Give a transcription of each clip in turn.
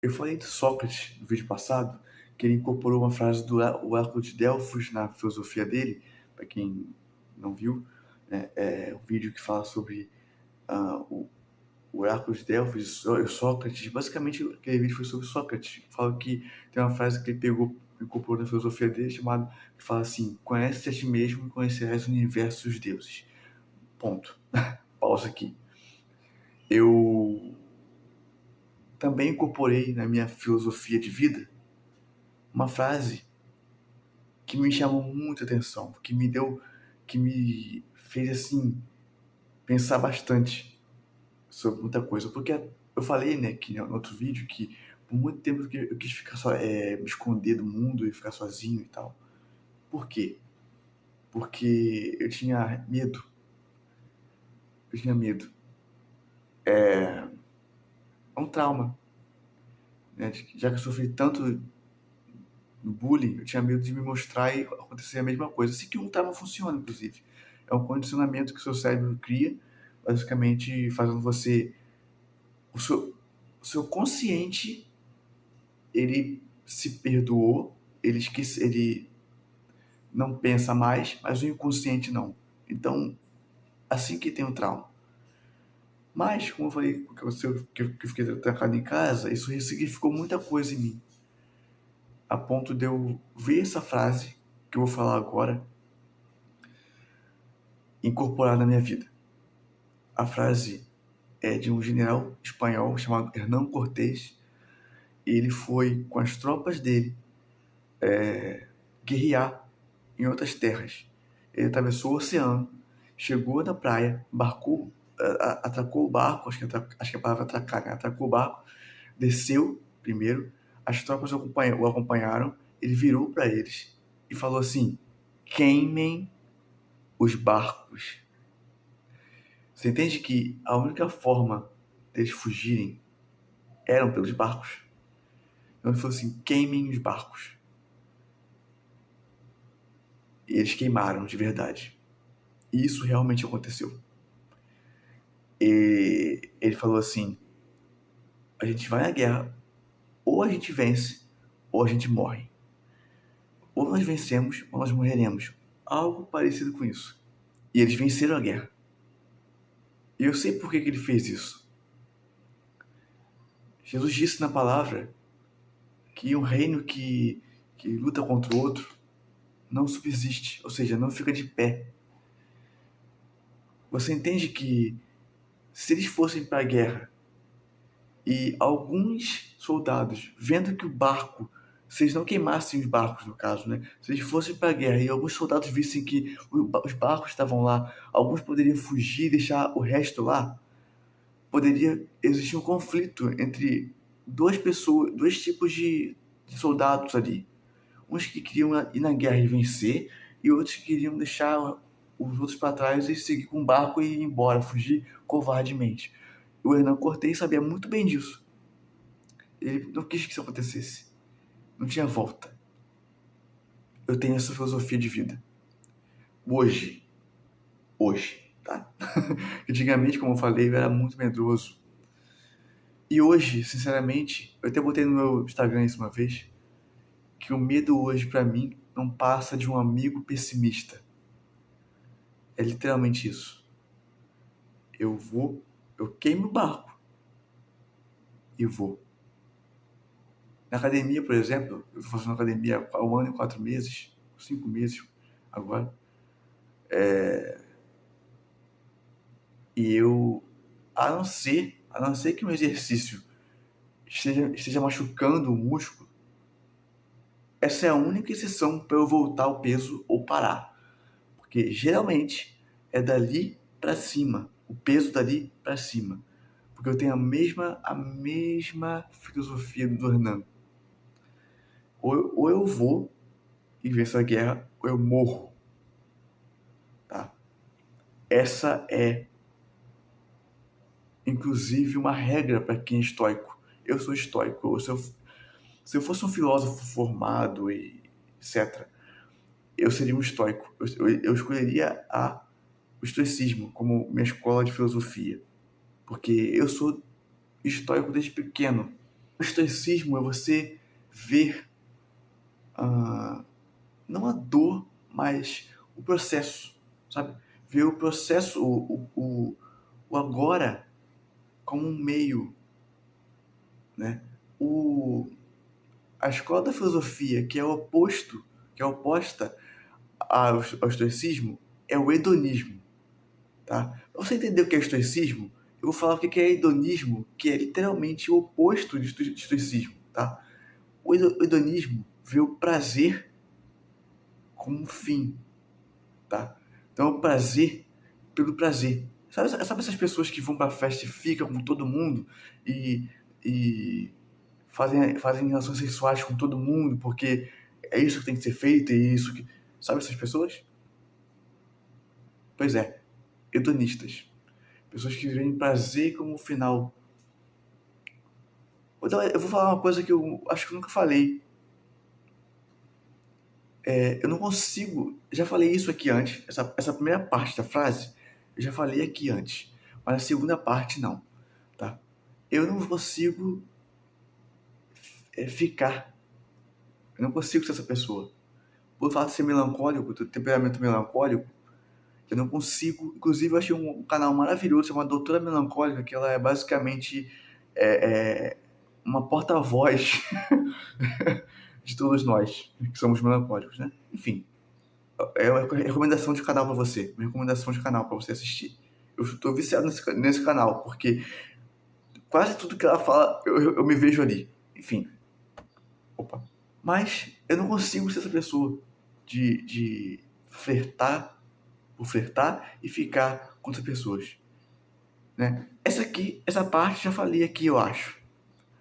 Eu falei de Sócrates no vídeo passado, que ele incorporou uma frase do Oráculo de Delfos na filosofia dele, para quem não viu, né, é um vídeo que fala sobre o Oráculo de Delfos e Sócrates. Basicamente, aquele vídeo foi sobre Sócrates. Fala que tem uma frase que ele pegou, incorporou na filosofia dele, chamada, que fala assim: conhece-te a ti mesmo e conhecerás o universo e os deuses. Ponto. Pausa aqui. Eu também incorporei na minha filosofia de vida uma frase que me chamou muita atenção, que me fez assim pensar bastante sobre muita coisa, porque eu falei, né, que no outro vídeo que por muito tempo eu quis ficar só, me esconder do mundo e ficar sozinho e tal. Por quê? Porque eu tinha medo. Eu tinha medo. É um trauma, né? Já que eu sofri tanto no bullying, eu tinha medo de me mostrar e acontecer a mesma coisa. Assim que um trauma funciona, inclusive. É um condicionamento que o seu cérebro cria, basicamente fazendo você. O seu, o seu consciente, ele se perdoou, ele não pensa mais, mas o inconsciente não. Então, assim que tem um trauma. Mas, como eu falei, que eu fiquei trancado em casa, isso ressignificou muita coisa em mim. A ponto de eu ver essa frase que eu vou falar agora incorporar na minha vida. A frase é de um general espanhol chamado Hernán Cortés. Ele foi com as tropas dele guerrear em outras terras. Ele atravessou o oceano, chegou na praia, embarcou, atracou o barco, acho que a palavra atracar, né? Atracou o barco, desceu primeiro, as tropas o acompanharam, ele virou para eles e falou assim: queimem os barcos. Você entende que a única forma deles fugirem eram pelos barcos? Então ele falou assim: queimem os barcos. E eles queimaram de verdade. E isso realmente aconteceu. E ele falou assim: a gente vai na guerra, ou a gente vence, ou a gente morre. Ou nós vencemos, ou nós morreremos. Algo parecido com isso. E eles venceram a guerra. E eu sei por que ele fez isso. Jesus disse na palavra que um reino que luta contra o outro não subsiste, ou seja, não fica de pé. Você entende que se eles fossem para a guerra e alguns soldados, vendo que o barco, se eles não queimassem os barcos, no caso, né? Se eles fossem para a guerra e alguns soldados vissem que os barcos estavam lá, alguns poderiam fugir e deixar o resto lá, poderia existir um conflito entre duas pessoas, dois tipos de soldados ali. Uns que queriam ir na guerra e vencer, e outros que queriam deixar os outros para trás e seguir com o barco e ir embora, fugir covardemente. O Hernan Cortés sabia muito bem disso. Ele não quis que isso acontecesse. Não tinha volta. Eu tenho essa filosofia de vida. Hoje. Hoje, tá? Antigamente, como eu falei, eu era muito medroso. E hoje, sinceramente, eu até botei no meu Instagram isso uma vez, que o medo hoje pra mim não passa de um amigo pessimista. É literalmente isso. Eu vou, eu queimo o barco e vou. Na academia, por exemplo, eu tô fazendo academia há 1 ano e 4 meses, 5 meses agora. E eu, a não ser que um exercício esteja machucando o músculo, essa é a única exceção para eu voltar ao peso ou parar. Porque geralmente é dali para cima, o peso dali para cima. Porque eu tenho a mesma filosofia do Hernan. Ou eu vou e venço a guerra, ou eu morro. Tá? Essa é, inclusive, uma regra para quem é estoico. Eu sou estoico. Se eu fosse um filósofo formado e etc., eu seria um estoico. Eu escolheria o estoicismo como minha escola de filosofia. Porque eu sou estoico desde pequeno. O estoicismo é você ver, não a dor, mas o processo, sabe? Ver o processo, o agora como um meio, né? O, a escola da filosofia, que é o oposto, que é oposta ao estoicismo, é o hedonismo, tá? Pra você entender o que é estoicismo, eu vou falar o que é hedonismo, que é literalmente o oposto de estoicismo, tá? O hedonismo vê o prazer como um fim, tá? Então, é o prazer pelo prazer. Sabe essas pessoas que vão pra festa e ficam com todo mundo e, e fazem relações sexuais com todo mundo porque é isso que tem que ser feito, é isso que... Sabe essas pessoas? Pois é, hedonistas. Pessoas que veem prazer como final. Então, eu vou falar uma coisa que eu acho que eu nunca falei. Eu não consigo. Já falei isso aqui antes. Essa primeira parte da frase, eu já falei aqui antes. Mas a segunda parte, não. Tá? Eu não consigo ficar. Eu não consigo ser essa pessoa. Por fato de ser melancólico, ter temperamento melancólico, eu não consigo. Inclusive, eu achei um canal maravilhoso chamado Doutora Melancólica, que ela é basicamente é, é uma porta-voz de todos nós que somos melancólicos, né? Enfim, é uma recomendação de canal pra você. Uma recomendação de canal pra você assistir. Eu estou viciado nesse canal, porque quase tudo que ela fala, eu me vejo ali. Enfim, opa. Mas eu não consigo ser essa pessoa de flertar por flertar e ficar com outras pessoas, né? Essa parte já falei aqui, eu acho.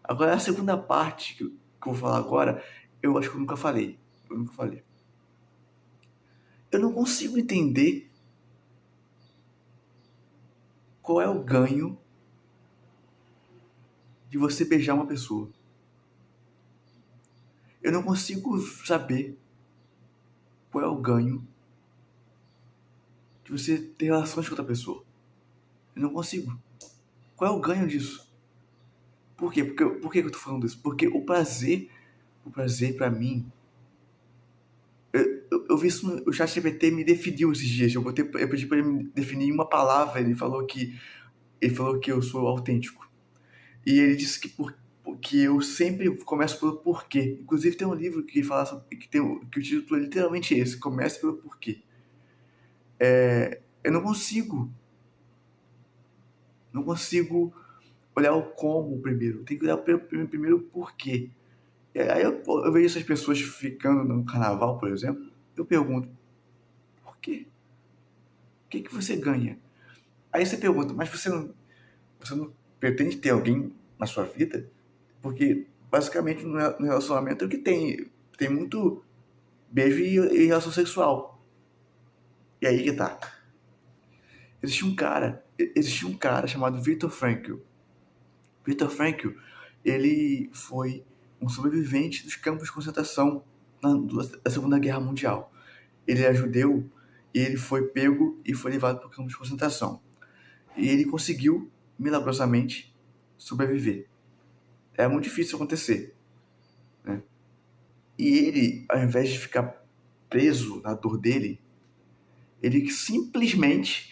Agora, a segunda parte que eu vou falar agora, eu acho que eu nunca falei. Eu nunca falei. Eu não consigo entender qual é o ganho de você beijar uma pessoa. Eu não consigo saber qual é o ganho de você ter relações com outra pessoa. Eu não consigo. Qual é o ganho disso? Por quê? Por que eu tô falando isso? Porque o prazer pra mim, eu vi isso o ChatGPT me definiu esses dias. Eu pedi pra ele me definir uma palavra. Ele falou que eu sou autêntico. E ele disse que eu sempre começo pelo porquê. Inclusive tem um livro que fala sobre, que o título é literalmente esse, comece pelo porquê. Eu não consigo olhar o como primeiro. Tem que olhar primeiro o porquê. E aí eu vejo essas pessoas ficando no carnaval, por exemplo, eu pergunto, por quê? O que que você ganha? Aí você pergunta, mas você não pretende ter alguém na sua vida? Porque basicamente no relacionamento é o que tem muito beijo e relação sexual. E aí que tá. Existia um cara chamado Viktor Frankl. Viktor Frankl, ele foi um sobrevivente dos campos de concentração da Segunda Guerra Mundial. Ele é judeu e ele foi pego e foi levado para o campo de concentração. E ele conseguiu, milagrosamente, sobreviver. É muito difícil acontecer, né? E ele, ao invés de ficar preso na dor dele, ele simplesmente,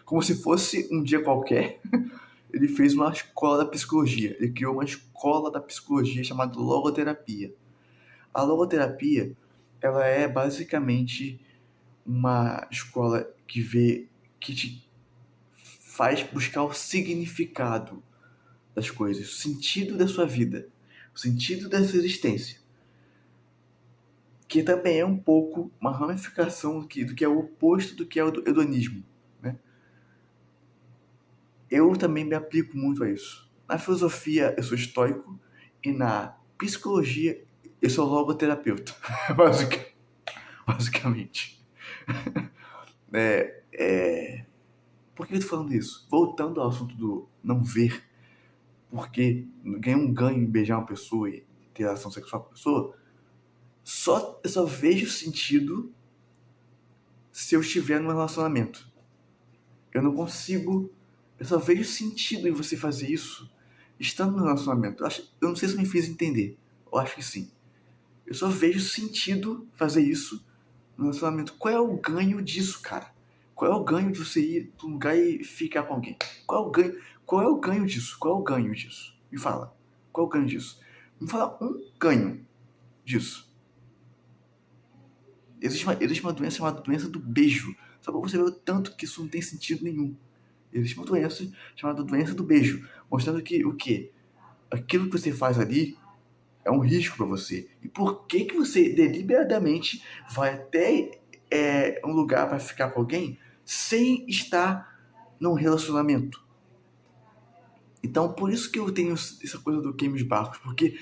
como se fosse um dia qualquer, ele fez uma escola da psicologia. Ele criou uma escola da psicologia chamada logoterapia. A logoterapia, ela é basicamente uma escola que te faz buscar o significado das coisas, o sentido da sua vida, o sentido da sua existência, que também é um pouco uma ramificação do que é o oposto do que é o hedonismo, né? Eu também me aplico muito a isso. Na filosofia, eu sou estoico e na psicologia, eu sou logoterapeuta, basicamente. Por que eu tô falando isso? Voltando ao assunto do não ver, porque ganha um ganho em beijar uma pessoa e ter relação sexual com a pessoa, eu só vejo sentido se eu estiver num relacionamento. Eu não consigo. Eu só vejo sentido em você fazer isso estando no relacionamento. Eu não sei se eu me fiz entender. Eu acho que sim. Eu só vejo sentido fazer isso no relacionamento. Qual é o ganho disso, cara? Qual é o ganho de você ir pra um lugar e ficar com alguém? Qual é o ganho? Qual é o ganho disso? Qual é o ganho disso? Me fala. Qual é o ganho disso? Me fala um ganho disso. Existe uma doença chamada doença do beijo. Só pra você ver o tanto que isso não tem sentido nenhum. Existe uma doença chamada doença do beijo, mostrando que o quê? Aquilo que você faz ali é um risco para você. E por que que você deliberadamente vai até um lugar para ficar com alguém sem estar num relacionamento? Então, por isso que eu tenho essa coisa do queime os barcos, porque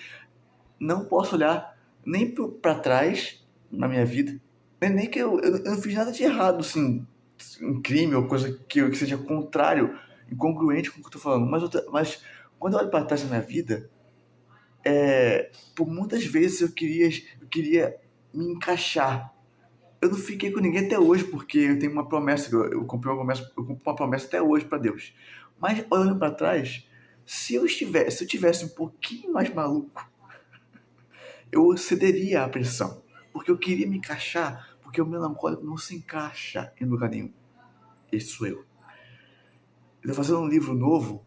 não posso olhar nem para trás na minha vida, nem que eu não fiz nada de errado, assim, um crime ou coisa que seja contrário, incongruente com o que eu tô falando. Mas quando eu olho para trás na minha vida, por muitas vezes eu queria me encaixar. Eu não fiquei com ninguém até hoje porque eu tenho uma promessa, eu comprei uma promessa, eu cumpro uma promessa até hoje para Deus. Mas olhando para trás, se eu tivesse um pouquinho mais maluco, eu cederia à pressão, porque eu queria me encaixar, porque o melancólico não se encaixa em lugar nenhum. Esse sou eu. Eu tô fazendo um livro novo,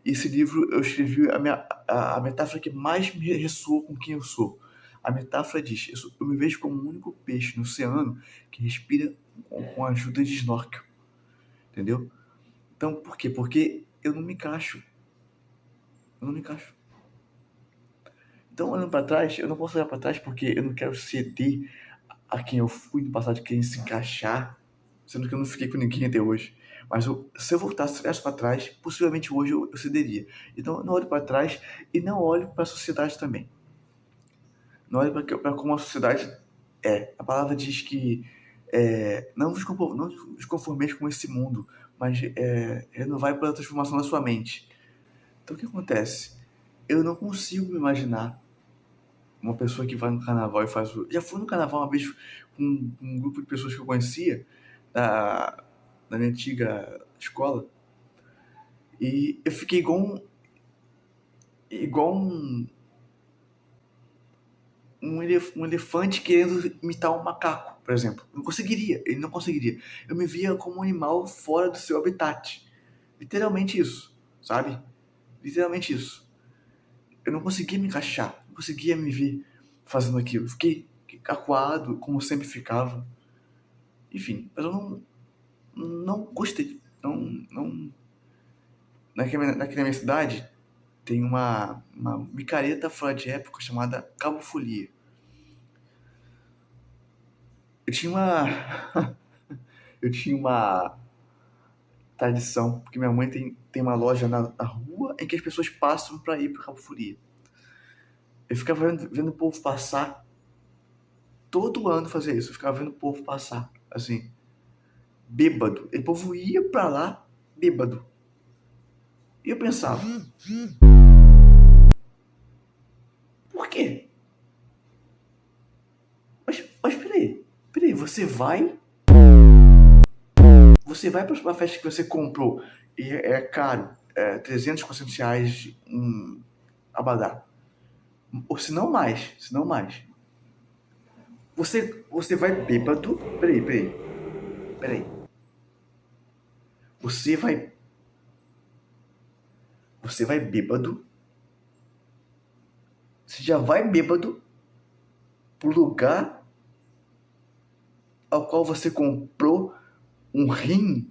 e esse livro eu escrevi a metáfora que mais me ressoa com quem eu sou. A metáfora diz: eu me vejo como o único peixe no oceano que respira com a ajuda de snorkel, entendeu? Então, por quê? Porque eu não me encaixo. Eu não me encaixo. Então, olhando para trás, eu não posso olhar para trás porque eu não quero ceder a quem eu fui no passado, quem se encaixar, sendo que eu não fiquei com ninguém até hoje. Mas se eu voltasse, olhasse para trás, possivelmente hoje eu cederia. Então, eu não olho para trás e não olho para a sociedade também. Não olho para como a sociedade é. A palavra diz que não vos conformeis com esse mundo, mas renovai pela transformação da sua mente. Então, o que acontece? Eu não consigo me imaginar uma pessoa que vai no carnaval e faz. Já fui no carnaval uma vez com um grupo de pessoas que eu conhecia da, da minha antiga escola e eu fiquei igual um elefante querendo imitar um macaco, por exemplo. Não conseguiria, ele não conseguiria. Eu me via como um animal fora do seu habitat. Literalmente isso, sabe? Literalmente isso. Eu não conseguia me encaixar, não conseguia me ver fazendo aquilo. Fiquei acuado, como sempre ficava. Enfim, mas eu não gostei. Não. Naquela minha cidade tem uma micareta fora de época chamada Cabo Folia. Eu tinha uma. Eu tinha uma tradição, porque minha mãe tem uma loja na rua em que as pessoas passam para ir para Cabo Folia. Eu ficava vendo o povo passar, todo ano fazia isso, eu ficava vendo o povo passar, assim, bêbado. E o povo ia para lá, bêbado. E eu pensava, por quê? Mas peraí, você vai para uma festa que você comprou e é caro, 300, 400 reais um abadá. Ou se não mais. Você vai bêbado. Peraí. Você vai. Você vai bêbado. Você já vai bêbado pro lugar ao qual você comprou um rim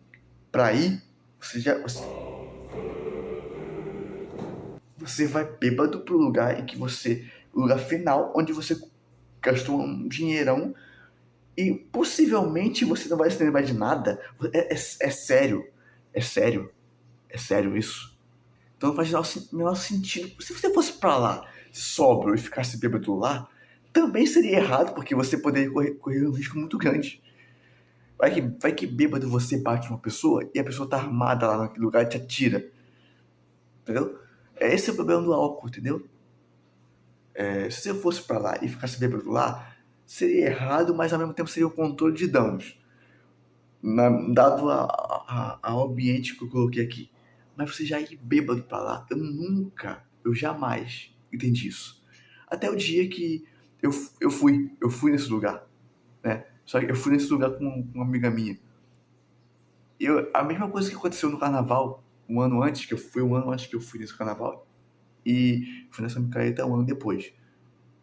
pra ir. Você vai bêbado pro lugar em que você. O lugar final, onde você gastou um dinheirão e possivelmente você não vai se lembrar de nada. É sério. É sério. É sério isso. Então não faz menor sentido. Se você fosse pra lá sóbrio e ficasse bêbado lá, também seria errado, porque você poderia correr um risco muito grande. Vai que bêbado você bate uma pessoa e a pessoa tá armada lá naquele lugar e te atira. Entendeu? Esse é o problema do álcool, entendeu? Se você fosse pra lá e ficasse bêbado lá, seria errado, mas ao mesmo tempo seria o controle de danos. Dado ao ambiente que eu coloquei aqui. mas você já ir bêbado pra lá, eu jamais entendi isso. Até o dia que eu fui nesse lugar, né? Só que eu fui nesse lugar com uma amiga minha. A mesma coisa que aconteceu no carnaval, um ano antes que eu fui nesse carnaval, e fui nessa micareta um ano depois.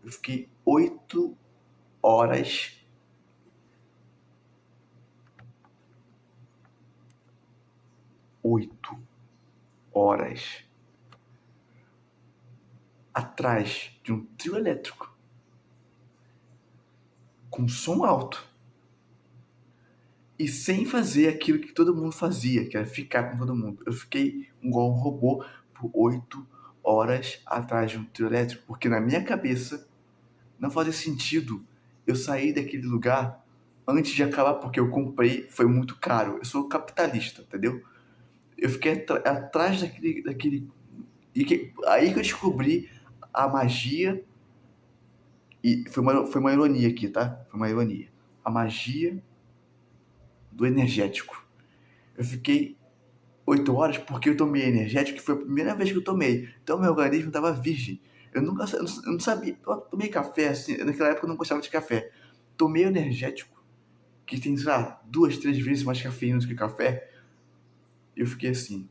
Eu fiquei 8 horas, 8 horas atrás de um trio elétrico, com som alto, e sem fazer aquilo que todo mundo fazia, que era ficar com todo mundo. Eu fiquei igual um robô por 8 horas atrás de um trio elétrico, porque na minha cabeça não fazia sentido eu sair daquele lugar antes de acabar, porque eu comprei, foi muito caro. Eu sou capitalista, entendeu? Eu fiquei atrás daquele. Aí que eu descobri a magia, e foi uma ironia aqui, tá? Foi uma ironia. A magia do energético. Eu fiquei 8 horas porque eu tomei energético, que foi a primeira vez que eu tomei. Então meu organismo estava virgem. Eu não sabia. Eu tomei café, assim, naquela época eu não gostava de café. Tomei energético, que tem, sei lá, 2, 3 vezes mais cafeína do que café. E eu fiquei assim,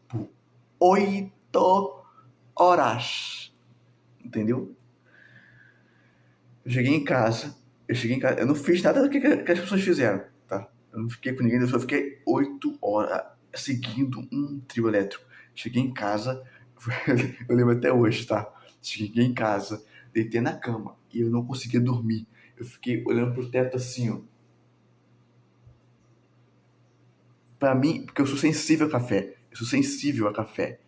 por 8 horas. Entendeu? Eu cheguei em casa, eu não fiz nada do que as pessoas fizeram, tá? Eu não fiquei com ninguém, eu só fiquei 8 horas seguindo um trio elétrico. Cheguei em casa, eu lembro até hoje, tá? Cheguei em casa, deitei na cama e eu não conseguia dormir. Eu fiquei olhando pro teto assim, ó. Pra mim, porque eu sou sensível a café. Eu sou sensível a café.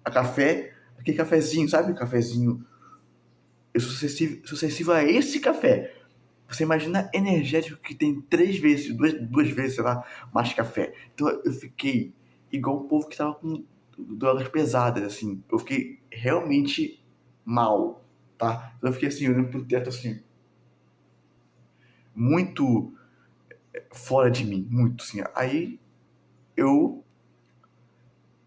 A café, aquele cafezinho, sabe? Cafezinho. Sou sensível a esse café. Você imagina energético que tem 3 vezes, duas vezes, sei lá, mais café. Então eu fiquei igual o povo que tava com drogas pesadas, assim. Eu fiquei realmente mal, tá? Então eu fiquei assim, olhando pro teto, assim, muito fora de mim, muito, assim. Aí eu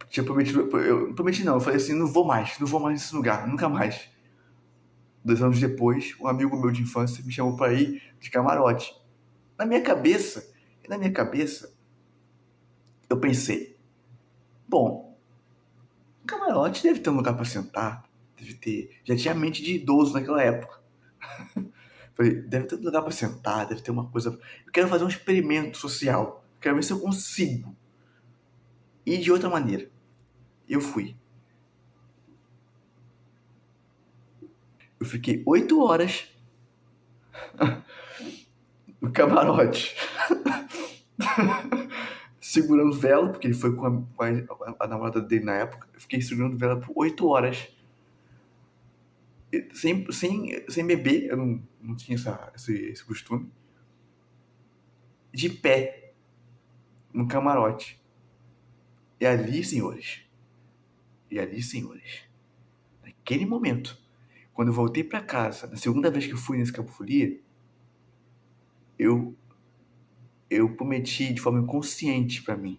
tinha prometido, eu prometi não, eu falei assim, não vou mais nesse lugar, nunca mais. 2 anos depois, um amigo meu de infância me chamou pra ir de camarote. Na minha cabeça, na minha cabeça, eu pensei, bom, o camarote deve ter um lugar pra sentar, deve ter. Já tinha mente de idoso naquela época. Falei, deve ter um lugar pra sentar, deve ter uma coisa. Eu quero fazer um experimento social. Quero ver se eu consigo ir de outra maneira. Eu fui. Eu fiquei 8 horas no camarote, segurando vela, porque ele foi com a namorada dele na época. Eu fiquei segurando vela por 8 horas, sem beber, eu não tinha esse costume, de pé no camarote. E ali, senhores, e ali, senhores, naquele momento, quando eu voltei pra casa, na segunda vez que eu fui nesse Capofolia, eu, eu prometi de forma inconsciente pra mim,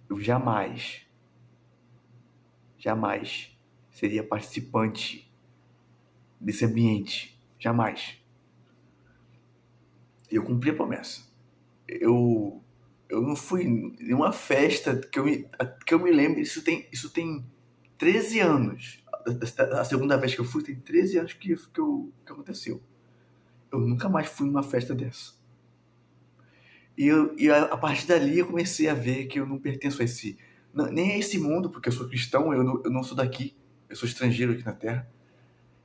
eu jamais seria participante desse ambiente. Jamais. E eu cumpri a promessa. Eu, eu não fui em uma festa que eu me lembro, isso tem 13 anos. A segunda vez que eu fui tem 13 anos que aconteceu. Eu nunca mais fui numa festa dessa. A partir dali eu comecei a ver que eu não pertenço a nem a esse mundo, porque eu sou cristão, eu não sou daqui, eu sou estrangeiro aqui na Terra.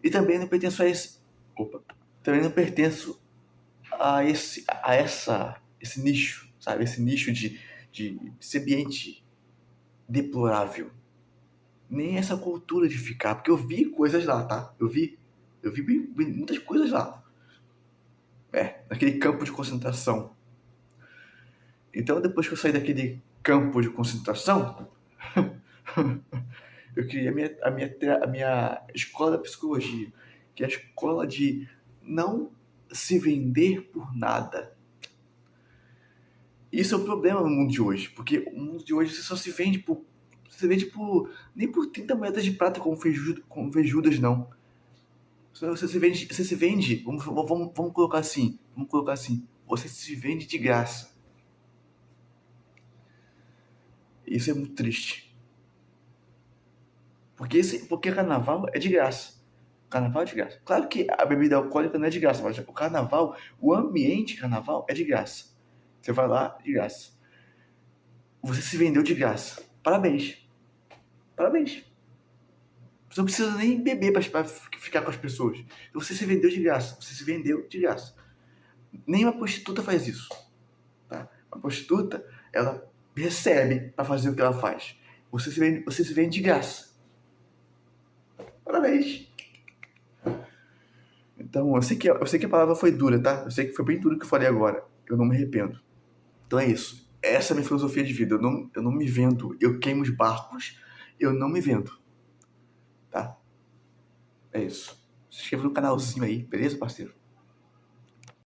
E também não pertenço a esse, opa, também não pertenço esse nicho, sabe? Esse nicho desse ambiente deplorável. Nem essa cultura de ficar, porque eu vi coisas lá, tá? Eu vi muitas coisas lá. Naquele campo de concentração. Então, depois que eu saí daquele campo de concentração, eu criei a minha escola da psicologia, que é a escola de não se vender por nada. Isso é o problema no mundo de hoje, porque o mundo de hoje você só se vende por. Você vende por. Nem por 30 moedas de prata como fez Judas, não. Você se vende, vamos colocar assim, você se vende de graça. Isso é muito triste. Porque carnaval é de graça. Carnaval é de graça. Claro que a bebida alcoólica não é de graça, mas o carnaval, o ambiente carnaval é de graça. Você vai lá de graça. Você se vendeu de graça. Parabéns. Parabéns. Você não precisa nem beber para ficar com as pessoas. Você se vendeu de graça. Você se vendeu de graça. Nenhuma prostituta faz isso. Tá? A prostituta, ela recebe para fazer o que ela faz. Você se vende de graça. Parabéns. Então, eu sei que a palavra foi dura, tá? Eu sei que foi bem duro que eu falei agora. Eu não me arrependo. Então é isso. Essa é a minha filosofia de vida. Eu não me vendo. Eu queimo os barcos. Eu não me vendo. Tá? É isso. Se inscreva no canalzinho aí, beleza, parceiro?